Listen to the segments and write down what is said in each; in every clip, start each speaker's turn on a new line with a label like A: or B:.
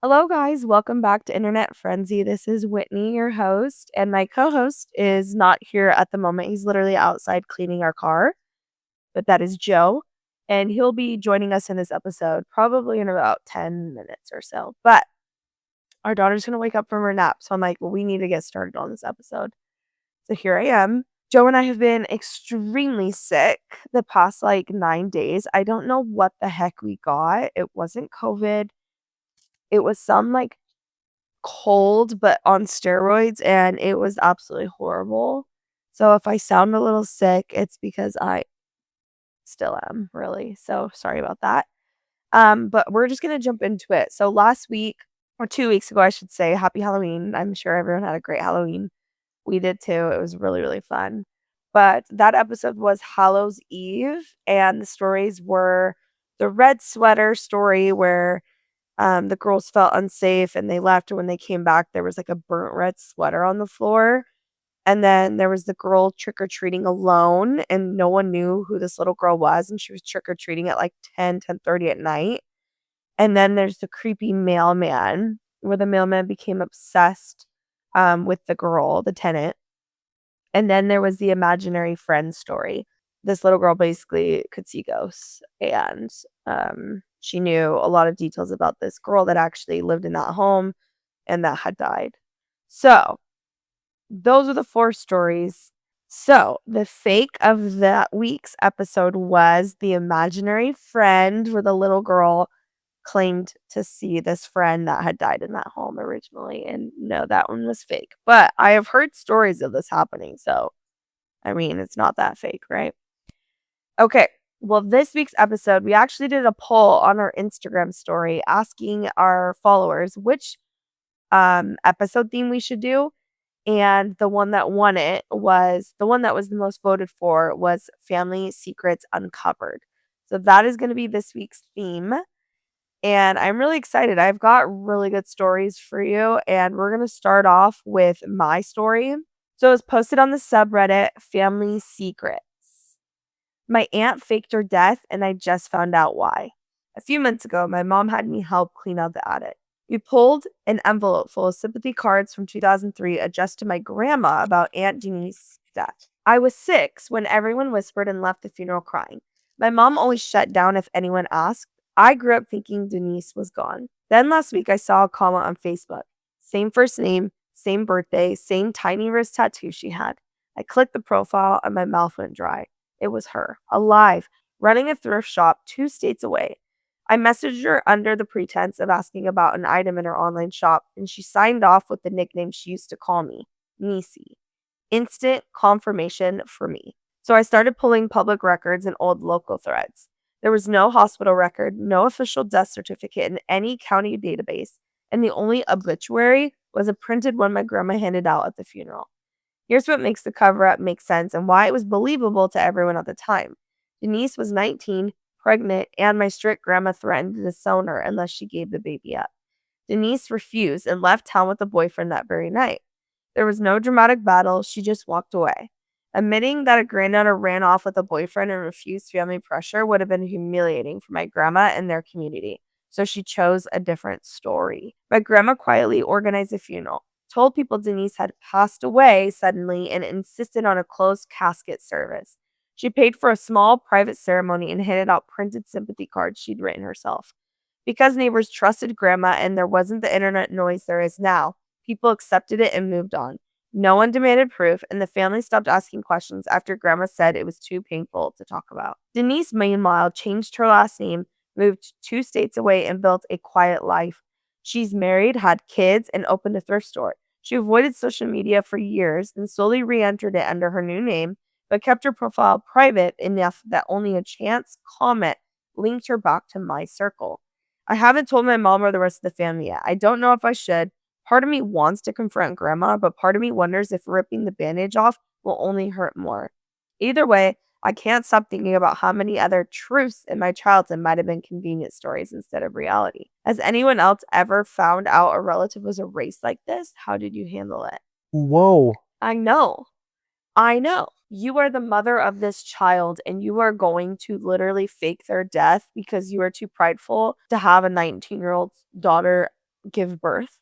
A: Hello, guys. Welcome back to Internet Frenzy. This is Whitney, your host, and my co host is not here at the moment. He's literally outside cleaning our car, but that is Joe, and he'll be joining us in this episode probably in about 10 minutes or so. But our daughter's going to wake up from her nap, so I'm like, well, we need to get started on this episode. So here I am. Joe and I have been extremely sick the past 9 days. I don't know what the heck we got. It wasn't COVID. It was some cold, but on steroids, and it was absolutely horrible. So if I sound a little sick, it's because I still am, really. So sorry about that. But we're just gonna jump into it. So last week, or 2 weeks ago, I should say, happy Halloween. I'm sure everyone had a great Halloween. We did too. It was really, really fun. But that episode was Hallows Eve, and the stories were the red sweater story where the girls felt unsafe and they left, and when they came back, there was, a burnt red sweater on the floor, and then there was the girl trick-or-treating alone, and no one knew who this little girl was, and she was trick-or-treating at, 10:30 at night, and then there's the creepy mailman, where the mailman became obsessed, with the girl, the tenant, and then there was the imaginary friend story. This little girl basically could see ghosts, and, she knew a lot of details about this girl that actually lived in that home and that had died. So, those are the 4 stories. So, the fake of that week's episode was the imaginary friend, where the little girl claimed to see this friend that had died in that home originally, and no, that one was fake. But I have heard stories of this happening, so I mean, it's not that fake, right? Okay. Well, this week's episode, we actually did a poll on our Instagram story asking our followers which episode theme we should do. And the one that won it was the one that was the most voted for was Family Secrets Uncovered. So that is going to be this week's theme. And I'm really excited. I've got really good stories for you. And we're going to start off with my story. So it was posted on the subreddit Family Secrets. My aunt faked her death, and I just found out why. A few months ago, my mom had me help clean out the attic. We pulled an envelope full of sympathy cards from 2003 addressed to my grandma about Aunt Denise's death. I was 6 when everyone whispered and left the funeral crying. My mom always shut down if anyone asked. I grew up thinking Denise was gone. Then last week, I saw a comment on Facebook. Same first name, same birthday, same tiny wrist tattoo she had. I clicked the profile and my mouth went dry. It was her, alive, running a thrift shop 2 states away. I messaged her under the pretense of asking about an item in her online shop, and she signed off with the nickname she used to call me, Niecy. Instant confirmation for me. So I started pulling public records and old local threads. There was no hospital record, no official death certificate in any county database, and the only obituary was a printed one my grandma handed out at the funeral. Here's what makes the cover up make sense and why it was believable to everyone at the time. Denise was 19, pregnant, and my strict grandma threatened to disown her unless she gave the baby up. Denise refused and left town with a boyfriend that very night. There was no dramatic battle, she just walked away. Admitting that a granddaughter ran off with a boyfriend and refused family pressure would have been humiliating for my grandma and their community, so she chose a different story. My grandma quietly organized a funeral, told people Denise had passed away suddenly, and insisted on a closed casket service. She paid for a small private ceremony and handed out printed sympathy cards she'd written herself. Because neighbors trusted grandma and there wasn't the internet noise there is now, people accepted it and moved on. No one demanded proof, and the family stopped asking questions after grandma said it was too painful to talk about. Denise, meanwhile, changed her last name, moved 2 states away, and built a quiet life. She's married, had kids, and opened a thrift store. She avoided social media for years, then slowly re entered it under her new name, but kept her profile private enough that only a chance comment linked her back to my circle. I haven't told my mom or the rest of the family yet. I don't know if I should. Part of me wants to confront grandma, but part of me wonders if ripping the bandage off will only hurt more. Either way, I can't stop thinking about how many other truths in my childhood might have been convenient stories instead of reality. Has anyone else ever found out a relative was erased like this? How did you handle it?
B: Whoa.
A: I know. I know. You are the mother of this child, and you are going to literally fake their death because you are too prideful to have a 19-year-old daughter give birth?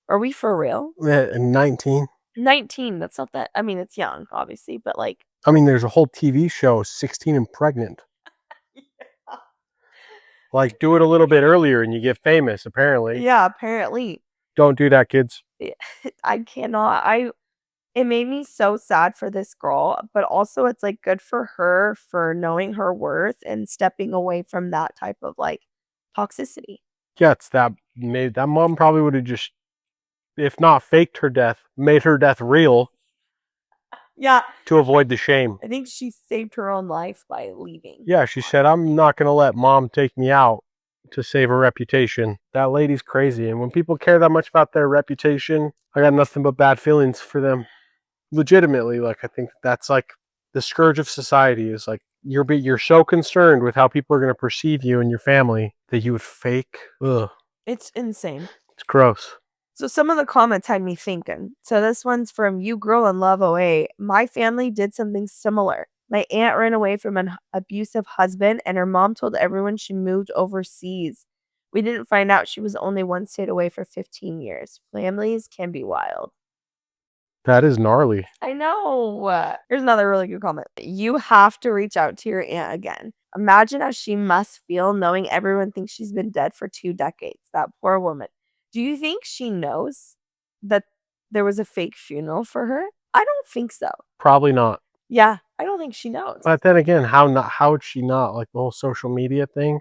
A: Are we for real?
B: 19.
A: 19, that's not that, I mean, it's young, obviously, but like.
B: I mean, there's a whole TV show, 16 and Pregnant. Like, do it a little bit earlier and you get famous, apparently.
A: Yeah, apparently.
B: Don't do that, kids.
A: I cannot. It made me so sad for this girl, but also it's like good for her for knowing her worth and stepping away from that type of like toxicity.
B: Yeah, it's that mom probably would have just, if not faked her death, made her death real.
A: Yeah.
B: To avoid the shame.
A: I think she saved her own life by leaving.
B: Yeah, she said, I'm not going to let mom take me out to save her reputation. That lady's crazy. And when people care that much about their reputation, I got nothing but bad feelings for them. Legitimately, like, I think that's like the scourge of society is like, you're so concerned with how people are going to perceive you and your family that you would fake. Ugh.
A: It's insane.
B: It's gross.
A: So some of the comments had me thinking. So this one's from You Girl in Love 08. My family did something similar. My aunt ran away from an abusive husband, and her mom told everyone she moved overseas. We didn't find out she was only one state away for 15 years. Families can be wild.
B: That is gnarly.
A: I know. Here's another really good comment. You have to reach out to your aunt again. Imagine how she must feel knowing everyone thinks she's been dead for 2 decades. That poor woman. Do you think she knows that there was a fake funeral for her? I don't think so.
B: Probably not.
A: Yeah, I don't think she knows.
B: But then again, how would she not? Like the whole social media thing,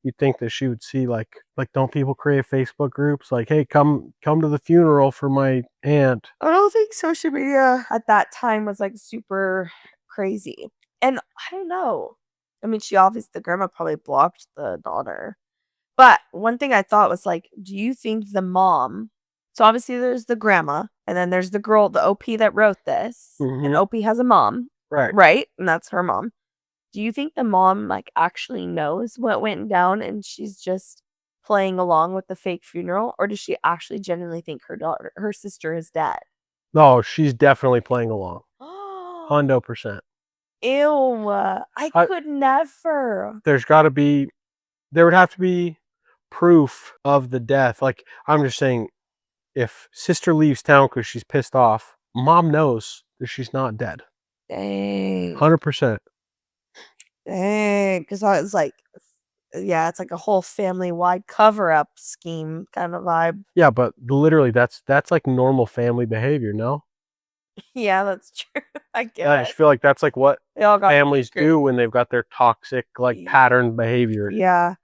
B: you'd think that she would see like don't people create Facebook groups like, hey, come to the funeral for my aunt?
A: I don't think social media at that time was like super crazy. And I don't know. I mean, the grandma probably blocked the daughter. But one thing I thought was like, do you think the mom, so obviously there's the grandma, and then there's the girl, the OP that wrote this, and OP has a mom, right? And that's her mom. Do you think the mom like actually knows what went down and she's just playing along with the fake funeral, or does she actually genuinely think her sister is dead?
B: No, she's definitely playing along. 100%.
A: Ew, I could never.
B: There would have to be proof of the death. Like, I'm just saying, if sister leaves town because she's pissed off, mom knows that she's not dead.
A: Dang.
B: 100%.
A: Dang, because I was like, yeah, it's like a whole family-wide cover-up scheme kind of vibe.
B: Yeah, but literally, that's like normal family behavior, no?
A: Yeah, that's true. I get
B: I
A: it.
B: just feel like that's like what
A: They all got
B: families do when they've got their toxic like pattern behavior.
A: Yeah.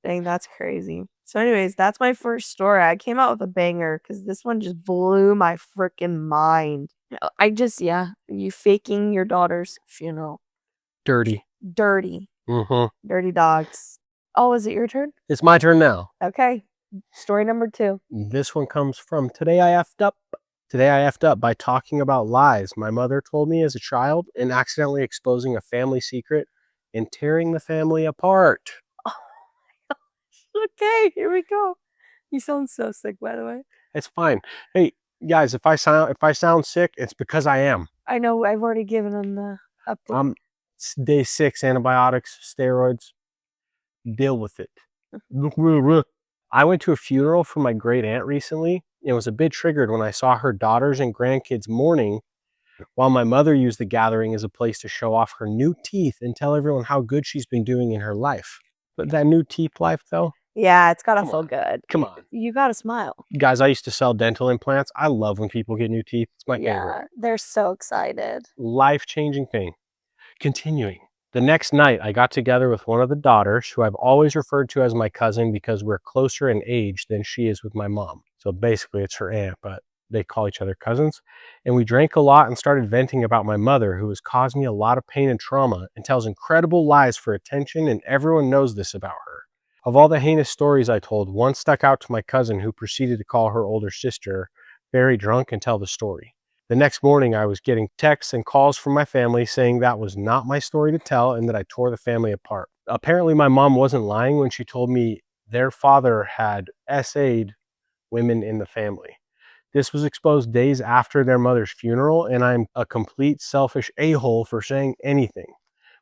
A: Dang, that's crazy. So anyways, that's my first story. I came out with a banger because this one just blew my freaking mind. You faking your daughter's funeral.
B: Dirty.
A: Dirty.
B: Mm-hmm.
A: Dirty dogs. Oh, is it your turn?
B: It's my turn now.
A: Okay. Story number 2.
B: This one comes from Today I Effed Up. Today I effed up by talking about lies my mother told me as a child and accidentally exposing a family secret and tearing the family apart.
A: Oh my gosh. Okay, here we go. You sound so sick, by the way.
B: It's fine. Hey, guys, if I sound sick, it's because I am.
A: I know, I've already given them the update.
B: Day 6, antibiotics, steroids. Deal with it. I went to a funeral for my great aunt recently and was a bit triggered when I saw her daughters and grandkids mourning while my mother used the gathering as a place to show off her new teeth and tell everyone how good she's been doing in her life. But that new teeth life, though?
A: Yeah, it's gotta feel good.
B: Come on.
A: You gotta smile.
B: Guys, I used to sell dental implants. I love when people get new teeth. It's my favorite.
A: Yeah, they're so excited.
B: Life-changing thing. Continuing. The next night, I got together with one of the daughters, who I've always referred to as my cousin because we're closer in age than she is with my mom. So basically, it's her aunt, but they call each other cousins. And we drank a lot and started venting about my mother, who has caused me a lot of pain and trauma and tells incredible lies for attention, and everyone knows this about her. Of all the heinous stories I told, one stuck out to my cousin, who proceeded to call her older sister very drunk and tell the story. The next morning, I was getting texts and calls from my family saying that was not my story to tell and that I tore the family apart. Apparently, my mom wasn't lying when she told me their father had SA'd women in the family. This was exposed days after their mother's funeral, and I'm a complete selfish a-hole for saying anything.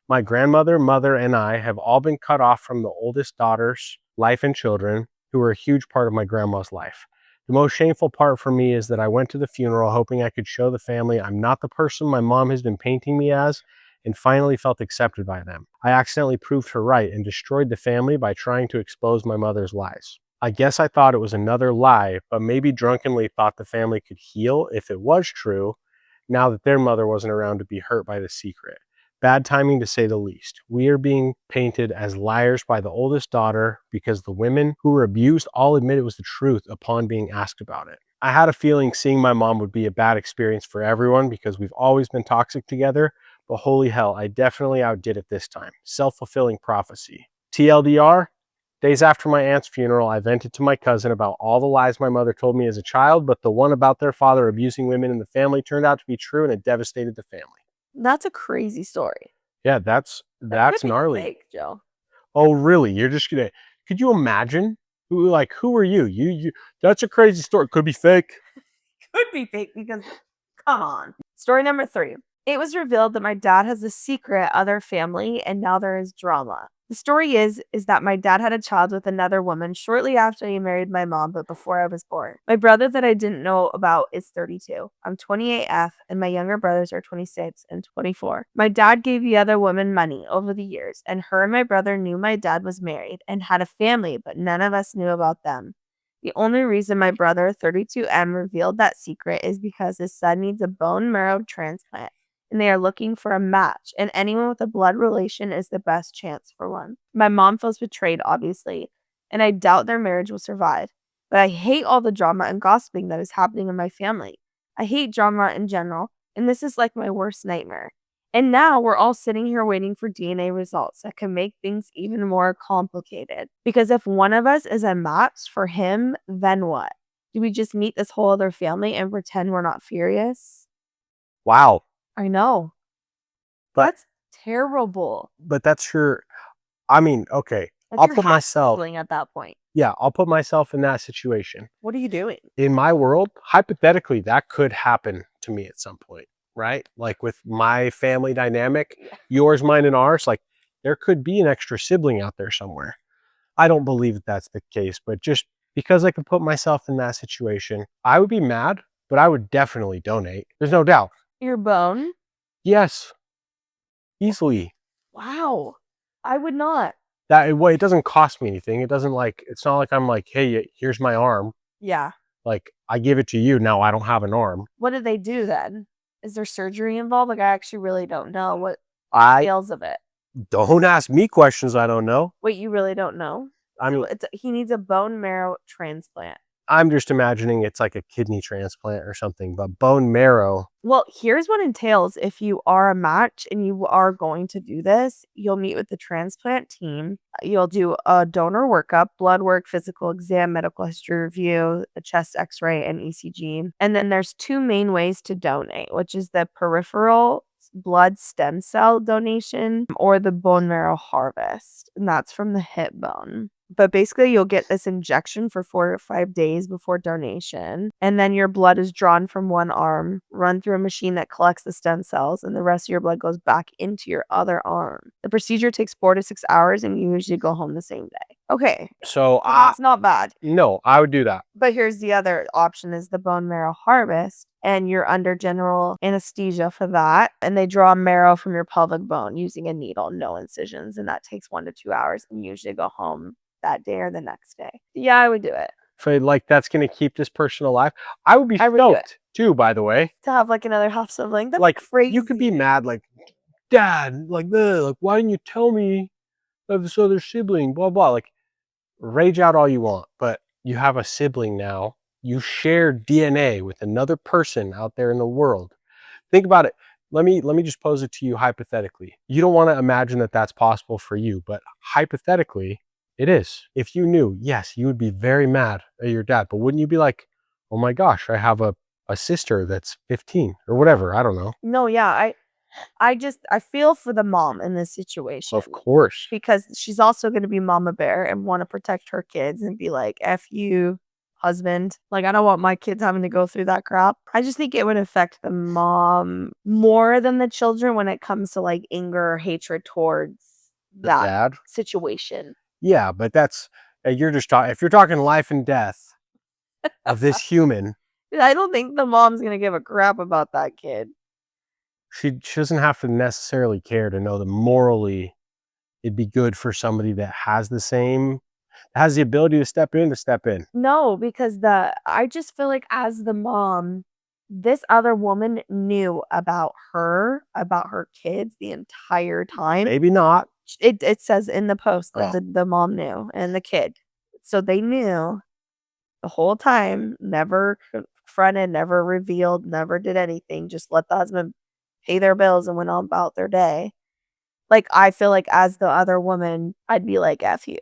B: My grandmother, mother, and I have all been cut off from the oldest daughter's life and children, who were a huge part of my grandma's life. The most shameful part for me is that I went to the funeral hoping I could show the family I'm not the person my mom has been painting me as, and finally felt accepted by them. I accidentally proved her right and destroyed the family by trying to expose my mother's lies. I guess I thought it was another lie, but maybe drunkenly thought the family could heal if it was true, now that their mother wasn't around to be hurt by the secret. Bad timing to say the least. We are being painted as liars by the oldest daughter because the women who were abused all admit it was the truth upon being asked about it. I had a feeling seeing my mom would be a bad experience for everyone because we've always been toxic together, but holy hell, I definitely outdid it this time. Self-fulfilling prophecy. TLDR, days after my aunt's funeral, I vented to my cousin about all the lies my mother told me as a child, but the one about their father abusing women in the family turned out to be true and it devastated the family.
A: That's a crazy story.
B: Yeah, that's
A: That could be
B: gnarly.
A: fake, Joe.
B: Oh, really? You're just gonna? Could you imagine? Who are you? You? That's a crazy story. Could be fake.
A: Could be fake because, come on. Story number 3. It was revealed that my dad has a secret other family, and now there is drama. The story is that my dad had a child with another woman shortly after he married my mom, but before I was born. My brother that I didn't know about is 32. I'm 28F, and my younger brothers are 26 and 24. My dad gave the other woman money over the years, and her and my brother knew my dad was married and had a family, but none of us knew about them. The only reason my brother, 32M, revealed that secret is because his son needs a bone marrow transplant, and they are looking for a match, and anyone with a blood relation is the best chance for one. My mom feels betrayed, obviously, and I doubt their marriage will survive. But I hate all the drama and gossiping that is happening in my family. I hate drama in general, and this is like my worst nightmare. And now we're all sitting here waiting for DNA results that can make things even more complicated. Because if one of us is a match for him, then what? Do we just meet this whole other family and pretend we're not furious?
B: Wow.
A: I know.
B: But
A: That's terrible.
B: that's your. I mean, okay.
A: Like
B: I'll
A: you're
B: put myself.
A: half-sibling at that point.
B: Yeah, I'll put myself in that situation.
A: What are you doing?
B: In my world, hypothetically, that could happen to me at some point, right? Like with my family dynamic, yours, mine, and ours, like there could be an extra sibling out there somewhere. I don't believe that that's the case, but just because I could put myself in that situation, I would be mad, but I would definitely donate. There's no doubt.
A: Your bone?
B: Yes, easily.
A: Wow. I would not.
B: That way, it doesn't cost me anything. It doesn't like, it's not like I'm like, hey, here's my arm.
A: Yeah.
B: Like, I give it to you. Now I don't have an arm.
A: What do they do then? Is there surgery involved? Like, I actually really don't know what
B: I
A: details of it.
B: don't ask me questions I don't know.
A: Wait, you really don't know?
B: I mean,
A: He needs a bone marrow transplant.
B: I'm just imagining it's like a kidney transplant or something, but bone marrow.
A: Well, here's what entails if you are a match and you are going to do this. You'll meet with the transplant team. You'll do a donor workup, blood work, physical exam, medical history review, a chest x-ray, and ECG. And then there's 2 main ways to donate, which is the peripheral blood stem cell donation or the bone marrow harvest. And that's from the hip bone. But basically, you'll get this injection for 4 to 5 days before donation. And then your blood is drawn from one arm, run through a machine that collects the stem cells, and the rest of your blood goes back into your other arm. The procedure takes 4 to 6 hours, and you usually go home the same day. Okay.
B: So
A: That's not bad.
B: no, I would do that.
A: But here's the other option is the bone marrow harvest, and you're under general anesthesia for that. And they draw marrow from your pelvic bone using a needle, no incisions, and that takes 1 to 2 hours, and you usually go home that day or the next day. Yeah, I would do it.
B: If like that's gonna keep this person alive, I would be stoked too. By the way,
A: to have like another half sibling, that's
B: like
A: crazy.
B: you could be mad, like Dad, like why didn't you tell me of this other sibling? Blah blah. Like rage out all you want, but you have a sibling now. You share DNA with another person out there in the world. Think about it. Let me just pose it to you hypothetically. You don't want to imagine that that's possible for you, but hypothetically, it is. If you knew, yes, you would be very mad at your dad, but wouldn't you be like, oh my gosh, I have a sister that's 15 or whatever? I don't know.
A: No, yeah, I feel for the mom in this situation.
B: Of course.
A: Because she's also going to be mama bear and want to protect her kids and be like, F you, husband. Like, I don't want my kids having to go through that crap. I just think it would affect the mom more than the children when it comes to like anger or hatred towards that
B: dad
A: situation.
B: Yeah, but that's And you're just talking, if you're talking life and death of this human,
A: I don't think the mom's gonna give a crap about that kid.
B: she doesn't have to necessarily care to know that morally it'd be good for somebody that has the ability to step in.
A: No, because I just feel like as the mom, this other woman knew about her kids the entire time.
B: Maybe not.
A: It says in the post that
B: Oh.
A: the mom knew and the kid. So they knew the whole time, never confronted, never revealed, never did anything, just let the husband pay their bills and went on about their day. Like, I feel like as the other woman, I'd be like, "F you.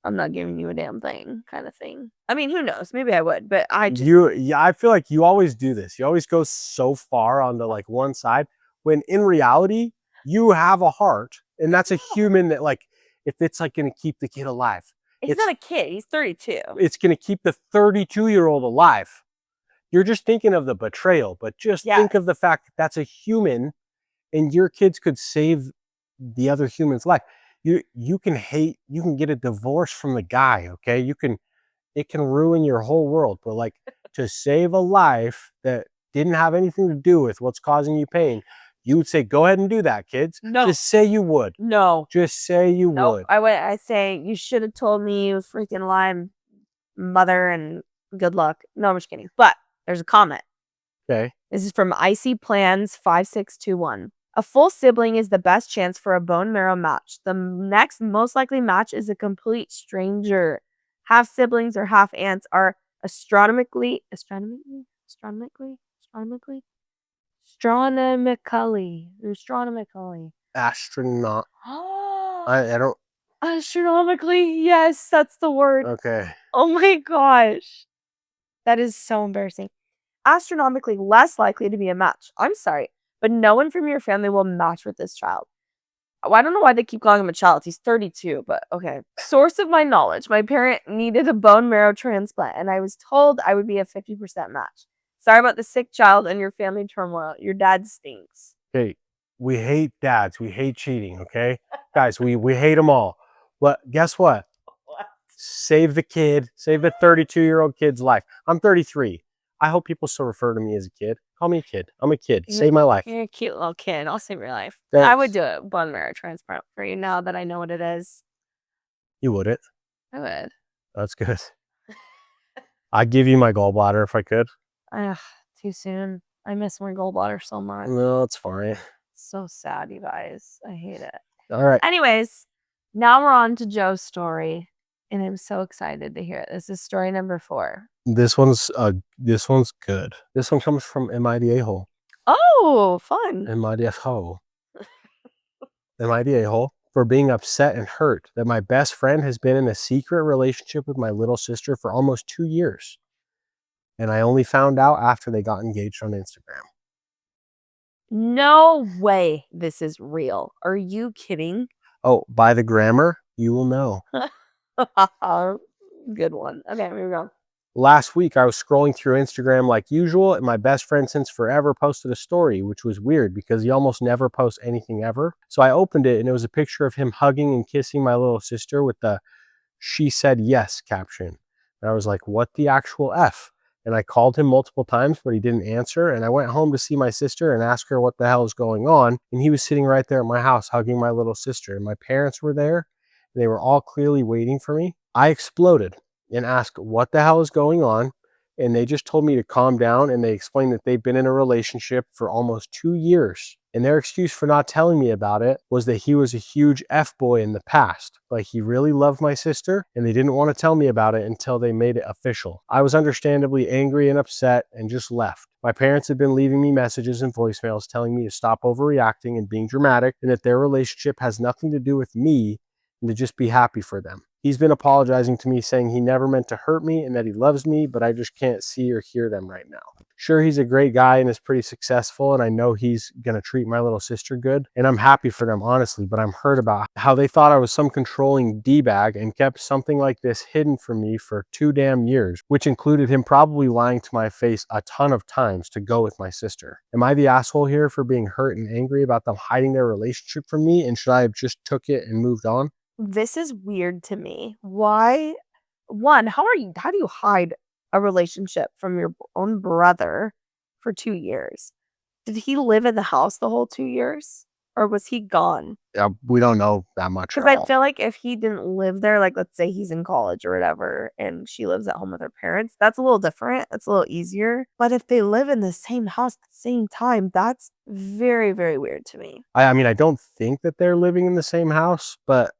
A: I'm not giving you a damn thing," kinda thing. I mean, who knows? Maybe I would, but I just
B: Yeah, I feel like you always do this. You always go so far on the like one side when in reality you have a heart, and that's a
A: no.
B: human that like if it's like going to keep the kid alive,
A: He's
B: it's
A: not a kid, he's 32.
B: it's going to keep the 32-year-old alive. You're just thinking of the betrayal, but just
A: Yeah.
B: think of the fact that that's a human, and your kids could save the other human's life. You can get a divorce from the guy, okay? It can ruin your whole world, but like to save a life that didn't have anything to do with what's causing you pain, you would say, go ahead and do that, kids.
A: No.
B: Just say you would.
A: No.
B: Just say you
A: Nope.
B: would.
A: I say, "You should have told me, you freaking lying mother, and good luck." No, I'm just kidding. But there's a comment.
B: Okay.
A: This is from Icy Plans 5621. A full sibling is the best chance for a bone marrow match. The next most likely match is a complete stranger. Half siblings or half aunts are astronomically.
B: Astronaut. I don't.
A: Astronomically, yes, that's the word.
B: Okay.
A: Oh my gosh. That is so embarrassing. Astronomically less likely to be a match. I'm sorry, but no one from your family will match with this child. Well, I don't know why they keep calling him a child. He's 32, but okay. Source of my knowledge. My parent needed a bone marrow transplant, and I was told I would be a 50% match. Sorry about the sick child and your family turmoil. Your dad stinks.
B: Okay. We hate dads. We hate cheating. Okay, guys. We hate them all. But guess what?
A: What?
B: Save the kid. Save the 32-year-old kid's life. I'm 33. I hope people still refer to me as a kid. Call me a kid. I'm a kid. Save my life.
A: You're a cute little kid. I'll save your life.
B: Thanks.
A: I would do a bone marrow transplant for you now that I know what it is.
B: You wouldn't.
A: I would.
B: That's good. I'd give you my gallbladder if I could.
A: Ugh, too soon. I miss my gallbladder so much.
B: No, it's fine.
A: So sad, you guys. I hate it.
B: All right.
A: Anyways, now we're on to Joe's story, and I'm so excited to hear it. This is story number 4.
B: This one's good. This one comes from MIDA hole.
A: Oh, fun.
B: MIDA hole. MIDA hole. For being upset and hurt that my best friend has been in a secret relationship with my little sister for almost 2 years. And I only found out after they got engaged on Instagram.
A: No way this is real. Are you kidding?
B: Oh, by the grammar, you will know.
A: Good one. Okay, here we go.
B: Last week, I was scrolling through Instagram like usual, and my best friend since forever posted a story, which was weird because he almost never posts anything ever. So I opened it, and it was a picture of him hugging and kissing my little sister with the "she said yes" caption. And I was like, what the actual F? And I called him multiple times, but he didn't answer. And I went home to see my sister and ask her what the hell is going on. And he was sitting right there at my house hugging my little sister. And my parents were there. And they were all clearly waiting for me. I exploded and asked what the hell is going on. And they just told me to calm down. And they explained that they've been in a relationship for almost 2 years. And their excuse for not telling me about it was that he was a huge F-boy in the past. Like he really loved my sister and they didn't want to tell me about it until they made it official. I was understandably angry and upset and just left. My parents had been leaving me messages and voicemails telling me to stop overreacting and being dramatic and that their relationship has nothing to do with me and to just be happy for them. He's been apologizing to me saying he never meant to hurt me and that he loves me, but I just can't see or hear them right now. Sure, he's a great guy and is pretty successful, and I know he's going to treat my little sister good, and I'm happy for them, honestly, but I'm hurt about how they thought I was some controlling D-bag and kept something like this hidden from me for 2 damn years, which included him probably lying to my face a ton of times to go with my sister. Am I the asshole here for being hurt and angry about them hiding their relationship from me, and should I have just took it and moved on?
A: This is weird to me. Why? one, how do you hide a relationship from your own brother for 2 years? Did he live in the house the whole 2 years? Or was he gone?
B: We don't know that much at
A: Because I
B: all.
A: feel like if he didn't live there, like, let's say he's in college or whatever, and she lives at home with her parents, that's a little different, it's a little easier, but if they live in the same house at the same time, that's very, very weird to me.
B: I mean, I don't think that they're living in the same house, but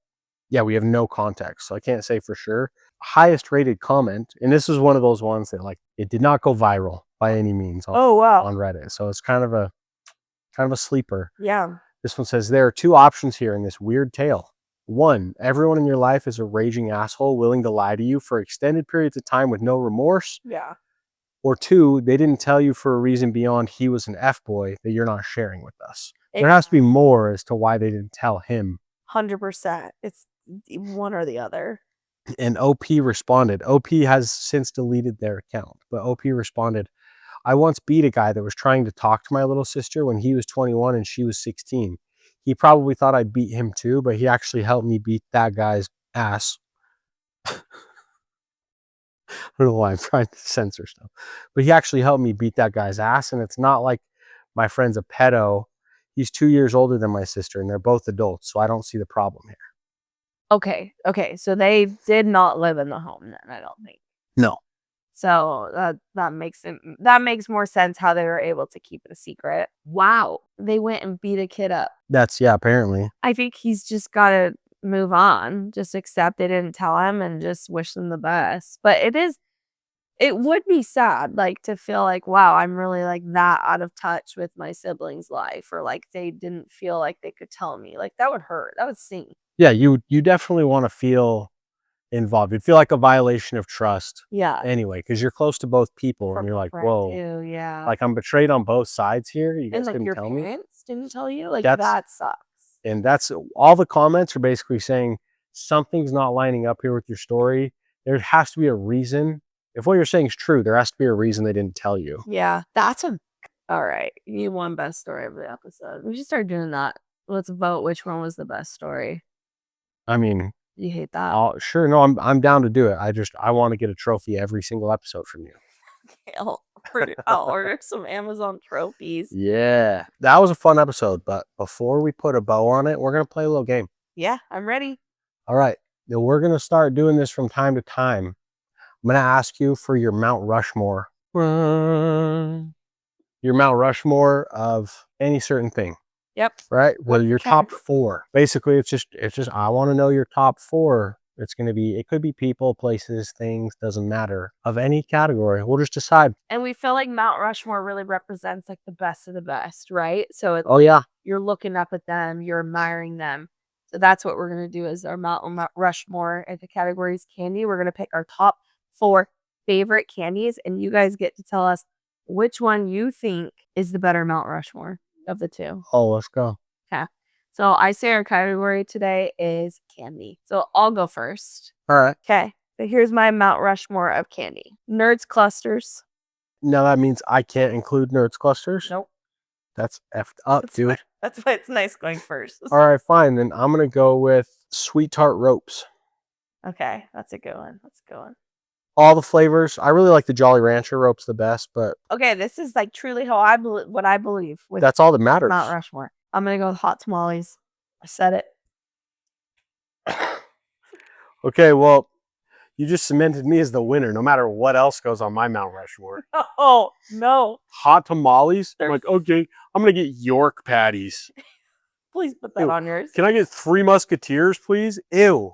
B: yeah, we have no context, so I can't say for sure. Highest rated comment, and this is one of those ones that, like, it did not go viral by any means
A: Oh, wow.
B: on Reddit, so it's kind of a sleeper.
A: Yeah.
B: This one says, there are two options here in this weird tale. One, everyone in your life is a raging asshole willing to lie to you for extended periods of time with no remorse.
A: Yeah.
B: Or two, they didn't tell you for a reason beyond he was an F-boy that you're not sharing with us. There has to be more as to why they didn't tell him.
A: 100%. It's one or the other.
B: And OP responded. OP has since deleted their account, but OP responded, I once beat a guy that was trying to talk to my little sister when he was 21 and she was 16. He probably thought I beat him too, but he actually helped me beat that guy's ass. I don't know why I'm trying to censor stuff, but he actually helped me beat that guy's ass. And it's not like my friend's a pedo. He's 2 years older than my sister and they're both adults. So I don't see the problem here.
A: Okay. So they did not live in the home then, I don't think.
B: No.
A: So that makes more sense how they were able to keep it a secret. Wow. They went and beat a kid up.
B: Yeah, apparently.
A: I think he's just got to move on, just accept they didn't tell him and just wish them the best. But it would be sad, like, to feel like, wow, I'm really, like, that out of touch with my siblings' life, or, like, they didn't feel like they could tell me. Like, that would hurt. That would sting.
B: Yeah, you definitely want to feel involved. You'd feel like a violation of trust.
A: Yeah.
B: Anyway, because you're close to both people and you're like, whoa,
A: Too, yeah.
B: like I'm betrayed on both sides here. You guys
A: and, like,
B: didn't
A: your
B: tell me.
A: parents didn't tell you? Like,
B: That's-
A: that sucks.
B: And that's all the comments are basically saying something's not lining up here with your story. There has to be a reason. If what you're saying is true, there has to be a reason they didn't tell you.
A: Yeah, all right. You won best story of the episode. We should start doing that. Let's vote which one was the best story.
B: I mean,
A: You hate that?
B: sure. No, I'm down to do it. I want to get a trophy every single episode from you.
A: I'll order some Amazon trophies.
B: Yeah, that was a fun episode. But before we put a bow on it, we're going to play a little game.
A: Yeah, I'm ready.
B: All right. Now we're going to start doing this from time to time. I'm going to ask you for your Mount Rushmore. Your Mount Rushmore of any certain thing.
A: Yep.
B: Right? Well, your top 4. Basically, it's just I want to know your top 4. It could be people, places, things, doesn't matter, of any category. We'll just decide.
A: And we feel like Mount Rushmore really represents, like, the best of the best, right? So it's,
B: oh yeah,
A: you're looking up at them, you're admiring them. So that's what we're going to do is our Mount Rushmore. At the categories candy, we're going to pick our top 4 favorite candies, and you guys get to tell us which one you think is the better Mount Rushmore of the 2.
B: Oh, let's go.
A: Okay. So I say our category today is candy. So I'll go first.
B: All right.
A: Okay. So here's my Mount Rushmore of candy. Nerds clusters.
B: Now that means I can't include Nerds clusters?
A: Nope.
B: That's effed up, dude.
A: That's why it's nice going first.
B: All right, fine. Then I'm going to go with Sweet Tart Ropes.
A: Okay. That's a good one.
B: All the flavors. I really like the Jolly Rancher ropes the best, but
A: Okay, this is, like, truly how what I believe with
B: that's all that matters.
A: Mount Rushmore. I'm going to go with hot tamales. I said it.
B: Okay, well, you just cemented me as the winner, no matter what else goes on my Mount Rushmore.
A: Oh, no.
B: Hot tamales? I'm like, okay, I'm going to get York patties.
A: Please put that on yours.
B: Can I get 3 Musketeers, please? Ew.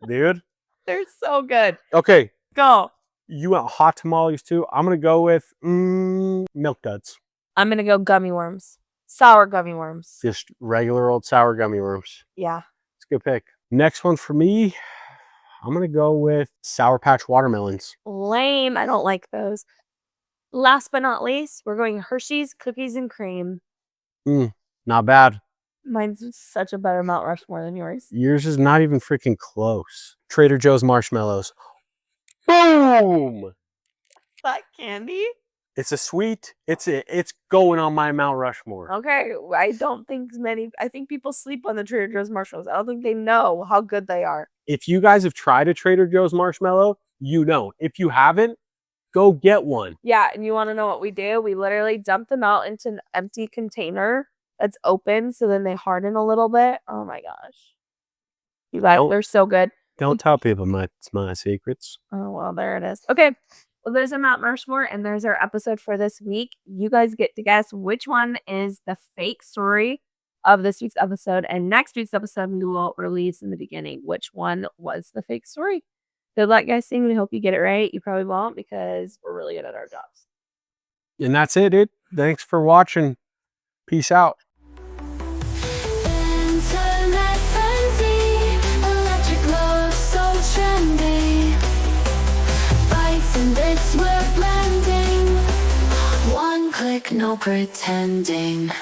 B: Dude.
A: They're so good.
B: Okay.
A: Go.
B: You want hot tamales too? I'm going to go with Milk Duds.
A: I'm going to go gummy worms. Sour gummy worms.
B: Just regular old sour gummy worms.
A: Yeah.
B: It's a good pick. Next one for me, I'm going to go with Sour Patch watermelons.
A: Lame. I don't like those. Last but not least, we're going Hershey's Cookies and Cream.
B: Not bad.
A: Mine's such a better Mount Rushmore than yours.
B: Yours is not even freaking close. Trader Joe's marshmallows. Boom!
A: That candy?
B: It's a sweet. It's going on my Mount Rushmore.
A: Okay, I don't think I think people sleep on the Trader Joe's marshmallows. I don't think they know how good they are.
B: If you guys have tried a Trader Joe's marshmallow, you know. If you haven't, go get one.
A: Yeah, and you want to know what we do? We literally dump them out into an empty container that's open, so then they harden a little bit. Oh my gosh. You guys, they're so good.
B: Don't tell people my secrets.
A: Oh, well, there it is. Okay. Well, there's a Mount Rushmore, and there's our episode for this week. You guys get to guess which one is the fake story of this week's episode. And next week's episode, we will release in the beginning which one was the fake story. Good luck, guys. We hope you get it right. You probably won't because we're really good at our jobs.
B: And that's it, dude. Thanks for watching. Peace out.
C: Internet frenzy, electric love so trendy. Bytes and bits we're blending. One click, no pretending.